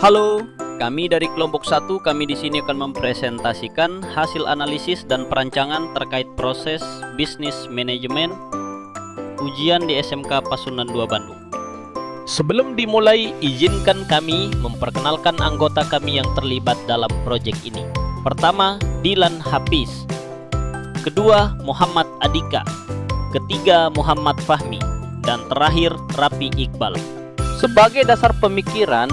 Halo, kami dari kelompok 1, kami di sini akan mempresentasikan hasil analisis dan perancangan terkait proses bisnis manajemen ujian di SMK Pasundan 2 Bandung. Sebelum dimulai, izinkan kami memperkenalkan anggota kami yang terlibat dalam proyek ini. Pertama, Dilan Hafiz. Kedua, Muhammad Adika. Ketiga, Muhammad Fahmi. Dan terakhir, Rapi Iqbal. Sebagai dasar pemikiran,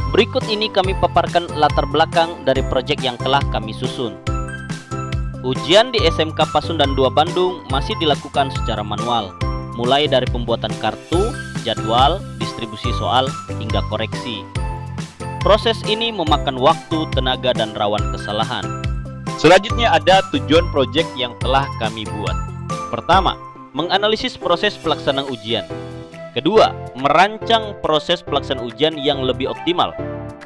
berikut ini kami paparkan latar belakang dari proyek yang telah kami susun. Ujian di SMK Pasundan 2 Bandung masih dilakukan secara manual, mulai dari pembuatan kartu, jadwal, distribusi soal, hingga koreksi. Proses ini memakan waktu, tenaga, dan rawan kesalahan. Selanjutnya ada tujuan proyek yang telah kami buat. Pertama, menganalisis proses pelaksanaan ujian. Kedua, merancang proses pelaksanaan ujian yang lebih optimal.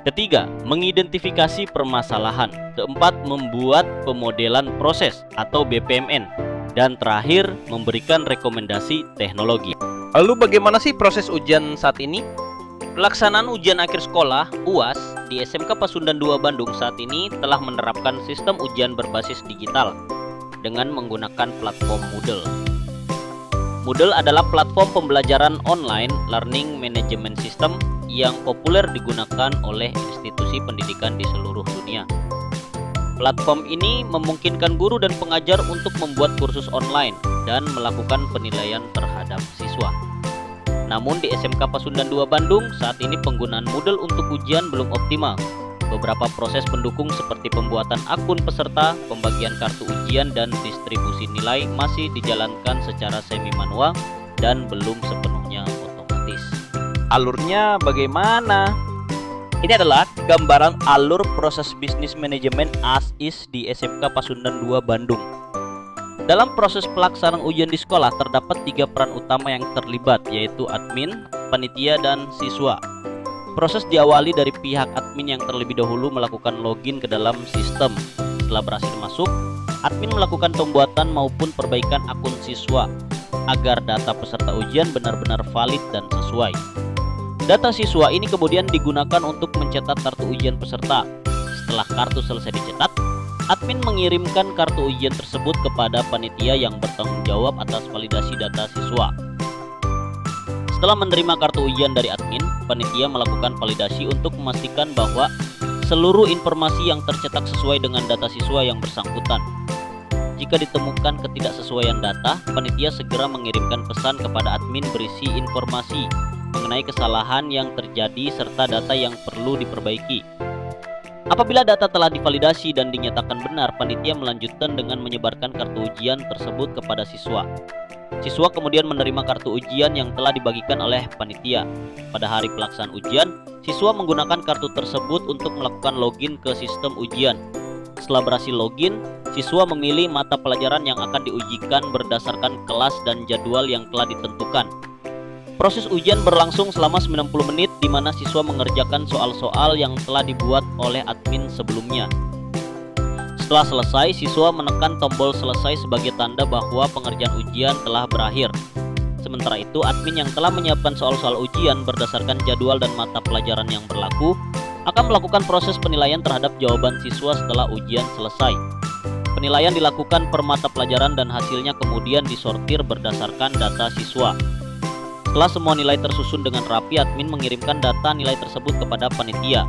Ketiga, mengidentifikasi permasalahan. Keempat, membuat pemodelan proses atau BPMN. Dan terakhir, memberikan rekomendasi teknologi. Lalu bagaimana sih proses ujian saat ini? Pelaksanaan ujian akhir sekolah (UAS) di SMK Pasundan 2 Bandung saat ini telah menerapkan sistem ujian berbasis digital dengan menggunakan platform Moodle. Moodle adalah platform pembelajaran online learning management system yang populer digunakan oleh institusi pendidikan di seluruh dunia. Platform ini memungkinkan guru dan pengajar untuk membuat kursus online dan melakukan penilaian terhadap siswa. Namun di SMK Pasundan 2 Bandung saat ini penggunaan Moodle untuk ujian belum optimal. Beberapa proses pendukung seperti pembuatan akun peserta, pembagian kartu ujian, dan distribusi nilai masih dijalankan secara semi-manual dan belum sepenuhnya otomatis. Alurnya bagaimana? Ini adalah gambaran alur proses bisnis manajemen as-is di SMK Pasundan 2 Bandung. Dalam proses pelaksanaan ujian di sekolah terdapat 3 peran utama yang terlibat, yaitu admin, panitia, dan siswa. Proses diawali dari pihak admin yang terlebih dahulu melakukan login ke dalam sistem. Setelah berhasil masuk, admin melakukan pembuatan maupun perbaikan akun siswa agar data peserta ujian benar-benar valid dan sesuai. Data siswa ini kemudian digunakan untuk mencetak kartu ujian peserta. Setelah kartu selesai dicetak, admin mengirimkan kartu ujian tersebut kepada panitia yang bertanggung jawab atas validasi data siswa. Setelah menerima kartu ujian dari admin, panitia melakukan validasi untuk memastikan bahwa seluruh informasi yang tercetak sesuai dengan data siswa yang bersangkutan. Jika ditemukan ketidaksesuaian data, panitia segera mengirimkan pesan kepada admin berisi informasi mengenai kesalahan yang terjadi serta data yang perlu diperbaiki. Apabila data telah divalidasi dan dinyatakan benar, panitia melanjutkan dengan menyebarkan kartu ujian tersebut kepada siswa. Siswa kemudian menerima kartu ujian yang telah dibagikan oleh panitia. Pada hari pelaksanaan ujian, siswa menggunakan kartu tersebut untuk melakukan login ke sistem ujian. Setelah berhasil login, siswa memilih mata pelajaran yang akan diujikan berdasarkan kelas dan jadwal yang telah ditentukan. Proses ujian berlangsung selama 90 menit di mana siswa mengerjakan soal-soal yang telah dibuat oleh admin sebelumnya. Setelah selesai, siswa menekan tombol selesai sebagai tanda bahwa pengerjaan ujian telah berakhir. Sementara itu, admin yang telah menyiapkan soal-soal ujian berdasarkan jadwal dan mata pelajaran yang berlaku akan melakukan proses penilaian terhadap jawaban siswa setelah ujian selesai. Penilaian dilakukan per mata pelajaran dan hasilnya kemudian disortir berdasarkan data siswa. Setelah semua nilai tersusun dengan rapi, admin mengirimkan data nilai tersebut kepada panitia.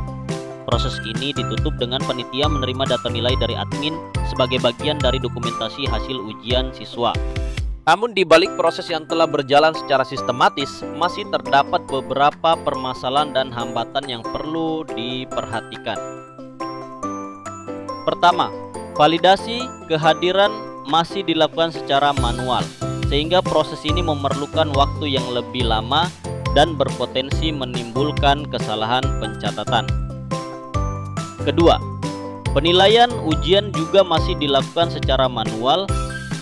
Proses ini ditutup dengan panitia menerima data nilai dari admin sebagai bagian dari dokumentasi hasil ujian siswa. Namun di balik proses yang telah berjalan secara sistematis, masih terdapat beberapa permasalahan dan hambatan yang perlu diperhatikan. Pertama, validasi kehadiran masih dilakukan secara manual, sehingga proses ini memerlukan waktu yang lebih lama dan berpotensi menimbulkan kesalahan pencatatan. Kedua, penilaian ujian juga masih dilakukan secara manual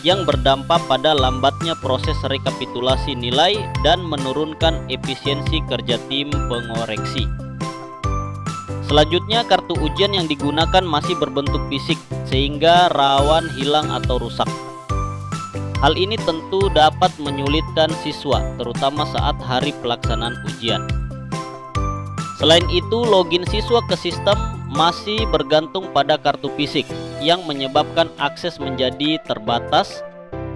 yang berdampak pada lambatnya proses rekapitulasi nilai dan menurunkan efisiensi kerja tim pengoreksi. Selanjutnya, kartu ujian yang digunakan masih berbentuk fisik sehingga rawan hilang atau rusak. Hal ini tentu dapat menyulitkan siswa, terutama saat hari pelaksanaan ujian. Selain itu, login siswa ke sistem masih bergantung pada kartu fisik yang menyebabkan akses menjadi terbatas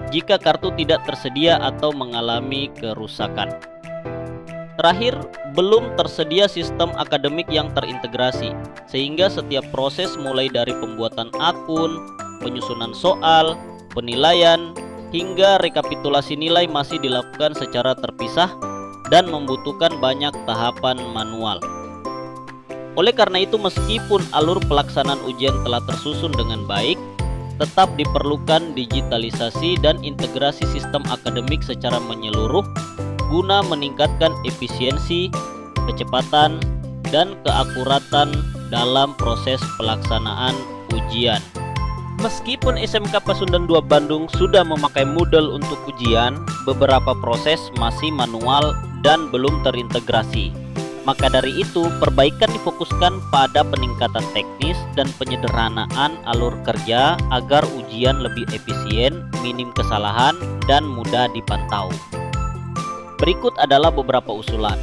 jika kartu tidak tersedia atau mengalami kerusakan. Terakhir, belum tersedia sistem akademik yang terintegrasi, sehingga setiap proses mulai dari pembuatan akun, penyusunan soal, penilaian, hingga rekapitulasi nilai masih dilakukan secara terpisah dan membutuhkan banyak tahapan manual. Oleh karena itu, meskipun alur pelaksanaan ujian telah tersusun dengan baik, tetap diperlukan digitalisasi dan integrasi sistem akademik secara menyeluruh guna meningkatkan efisiensi, kecepatan, dan keakuratan dalam proses pelaksanaan ujian. Meskipun SMK Pasundan 2 Bandung sudah memakai Moodle untuk ujian, beberapa proses masih manual dan belum terintegrasi. Maka dari itu, perbaikan difokuskan pada peningkatan teknis dan penyederhanaan alur kerja agar ujian lebih efisien, minim kesalahan, dan mudah dipantau. Berikut adalah beberapa usulan.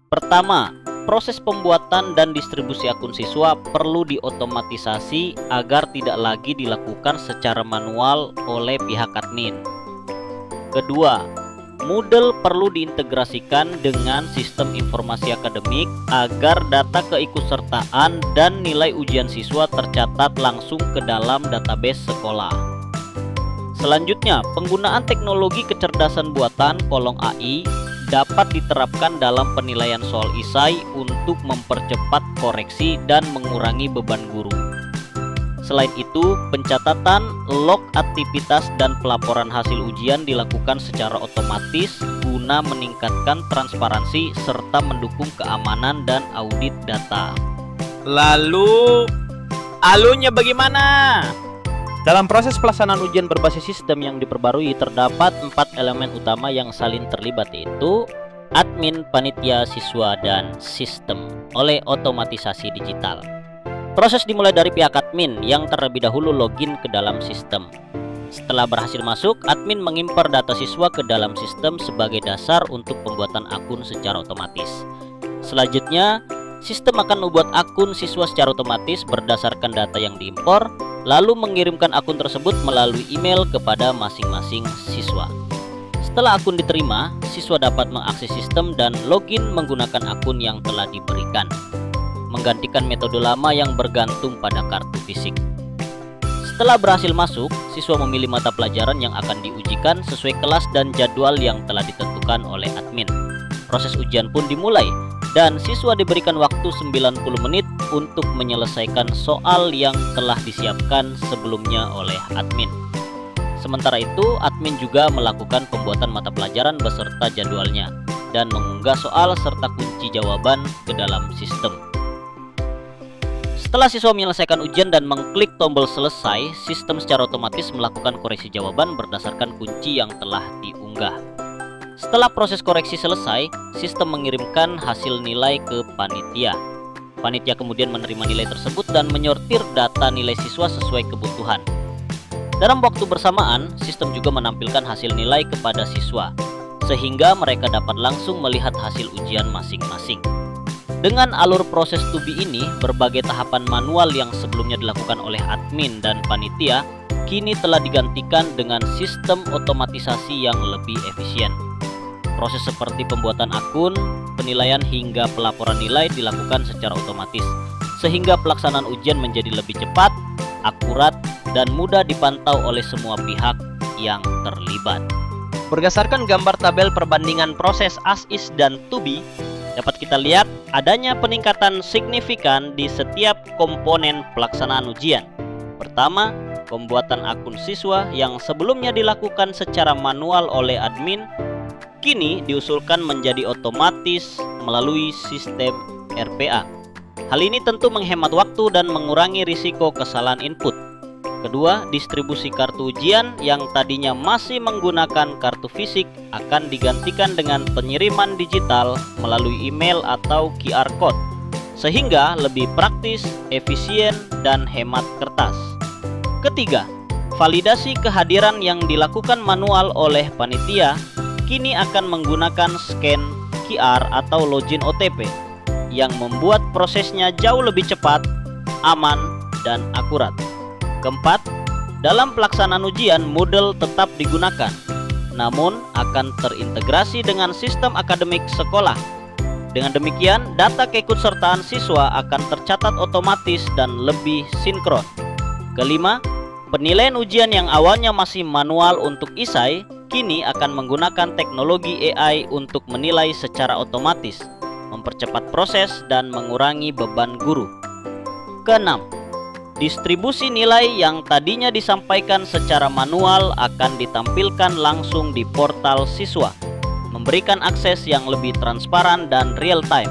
Pertama, proses pembuatan dan distribusi akun siswa perlu diotomatisasi agar tidak lagi dilakukan secara manual oleh pihak admin. Kedua, Moodle perlu diintegrasikan dengan sistem informasi akademik agar data keikutsertaan dan nilai ujian siswa tercatat langsung ke dalam database sekolah. Selanjutnya, penggunaan teknologi kecerdasan buatan (AI) dapat diterapkan dalam penilaian soal isai untuk mempercepat koreksi dan mengurangi beban guru. Selain itu, pencatatan, log aktivitas, dan pelaporan hasil ujian dilakukan secara otomatis guna meningkatkan transparansi serta mendukung keamanan dan audit data. Lalu, alurnya bagaimana? Dalam proses pelaksanaan ujian berbasis sistem yang diperbarui, terdapat 4 elemen utama yang saling terlibat, yaitu admin, panitia, siswa, dan sistem oleh otomatisasi digital. Proses dimulai dari pihak admin yang terlebih dahulu login ke dalam sistem. Setelah berhasil masuk, admin mengimpor data siswa ke dalam sistem sebagai dasar untuk pembuatan akun secara otomatis. Selanjutnya, sistem akan membuat akun siswa secara otomatis berdasarkan data yang diimpor, lalu mengirimkan akun tersebut melalui email kepada masing-masing siswa. Setelah akun diterima, siswa dapat mengakses sistem dan login menggunakan akun yang telah diberikan, menggantikan metode lama yang bergantung pada kartu fisik. Setelah berhasil masuk, siswa memilih mata pelajaran yang akan diujikan sesuai kelas dan jadwal yang telah ditentukan oleh admin. Proses ujian pun dimulai, dan siswa diberikan waktu 90 menit untuk menyelesaikan soal yang telah disiapkan sebelumnya oleh admin. Sementara itu, admin juga melakukan pembuatan mata pelajaran beserta jadwalnya dan mengunggah soal serta kunci jawaban ke dalam sistem. Setelah siswa menyelesaikan ujian dan mengklik tombol selesai, sistem secara otomatis melakukan koreksi jawaban berdasarkan kunci yang telah diunggah. Setelah proses koreksi selesai, sistem mengirimkan hasil nilai ke panitia. Panitia kemudian menerima nilai tersebut dan menyortir data nilai siswa sesuai kebutuhan. Dalam waktu bersamaan, sistem juga menampilkan hasil nilai kepada siswa, sehingga mereka dapat langsung melihat hasil ujian masing-masing. Dengan alur proses to-be ini, berbagai tahapan manual yang sebelumnya dilakukan oleh admin dan panitia kini telah digantikan dengan sistem otomatisasi yang lebih efisien. Proses seperti pembuatan akun, penilaian hingga pelaporan nilai dilakukan secara otomatis, sehingga pelaksanaan ujian menjadi lebih cepat, akurat, dan mudah dipantau oleh semua pihak yang terlibat. Berdasarkan gambar tabel perbandingan proses as-is dan to-be, dapat kita lihat adanya peningkatan signifikan di setiap komponen pelaksanaan ujian. Pertama, pembuatan akun siswa yang sebelumnya dilakukan secara manual oleh admin kini diusulkan menjadi otomatis melalui sistem RPA. Hal ini tentu menghemat waktu dan mengurangi risiko kesalahan input. Kedua, distribusi kartu ujian yang tadinya masih menggunakan kartu fisik akan digantikan dengan pengiriman digital melalui email atau QR code, sehingga lebih praktis, efisien, dan hemat kertas. Ketiga, validasi kehadiran yang dilakukan manual oleh panitia kini akan menggunakan scan QR atau login OTP. yang membuat prosesnya jauh lebih cepat, aman, dan akurat. Keempat, dalam pelaksanaan ujian, Moodle tetap digunakan, namun akan terintegrasi dengan sistem akademik sekolah. Dengan demikian, data keikutsertaan siswa akan tercatat otomatis dan lebih sinkron. Kelima, penilaian ujian yang awalnya masih manual untuk isai, kini akan menggunakan teknologi AI untuk menilai secara otomatis, mempercepat proses dan mengurangi beban guru. Keenam, distribusi nilai yang tadinya disampaikan secara manual akan ditampilkan langsung di portal siswa, memberikan akses yang lebih transparan dan real time.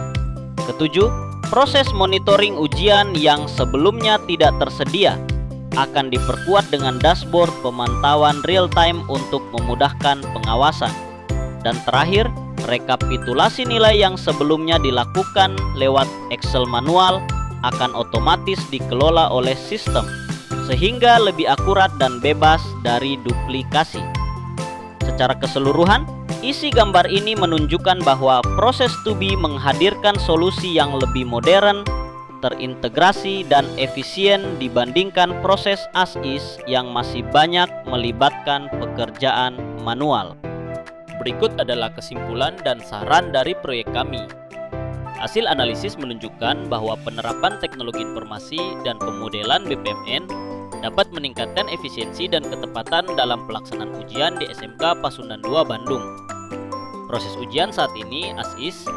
Ketujuh, proses monitoring ujian yang sebelumnya tidak tersedia akan diperkuat dengan dashboard pemantauan real time untuk memudahkan pengawasan. Dan terakhir, rekapitulasi nilai yang sebelumnya dilakukan lewat Excel manual akan otomatis dikelola oleh sistem, sehingga lebih akurat dan bebas dari duplikasi. Secara keseluruhan, isi gambar ini menunjukkan bahwa proses Tubi menghadirkan solusi yang lebih modern, terintegrasi, dan efisien dibandingkan proses as-is yang masih banyak melibatkan pekerjaan manual. Berikut adalah kesimpulan dan saran dari proyek kami. Hasil analisis menunjukkan bahwa penerapan teknologi informasi dan pemodelan BPMN dapat meningkatkan efisiensi dan ketepatan dalam pelaksanaan ujian di SMK Pasundan 2 Bandung. Proses ujian saat ini as-is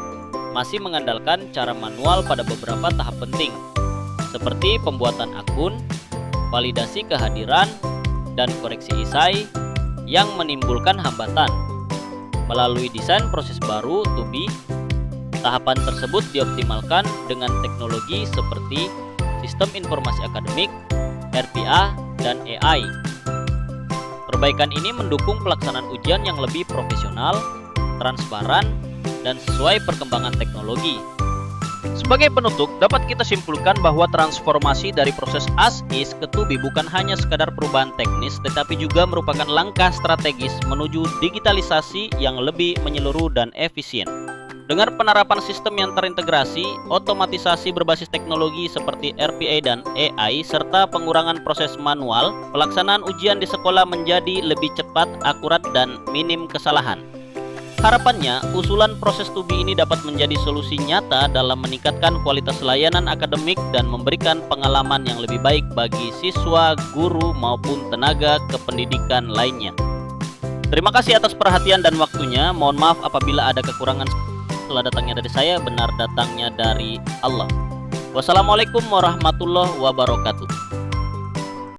masih mengandalkan cara manual pada beberapa tahap penting, seperti pembuatan akun, validasi kehadiran, dan koreksi isai yang menimbulkan hambatan. Melalui desain proses baru Tubi, tahapan tersebut dioptimalkan dengan teknologi seperti sistem informasi akademik, RPA, dan AI. Perbaikan ini mendukung pelaksanaan ujian yang lebih profesional, transparan, dan sesuai perkembangan teknologi. Sebagai penutup, dapat kita simpulkan bahwa transformasi dari proses as-is ke Tubi bukan hanya sekadar perubahan teknis, tetapi juga merupakan langkah strategis menuju digitalisasi yang lebih menyeluruh dan efisien. Dengan penerapan sistem yang terintegrasi, otomatisasi berbasis teknologi seperti RPA dan AI, serta pengurangan proses manual, pelaksanaan ujian di sekolah menjadi lebih cepat, akurat, dan minim kesalahan. Harapannya, usulan proses Tubi ini dapat menjadi solusi nyata dalam meningkatkan kualitas layanan akademik dan memberikan pengalaman yang lebih baik bagi siswa, guru, maupun tenaga kependidikan lainnya. Terima kasih atas perhatian dan waktunya. Mohon maaf apabila ada kekurangan. Setelah datangnya dari saya, benar datangnya dari Allah. Wassalamualaikum warahmatullahi wabarakatuh.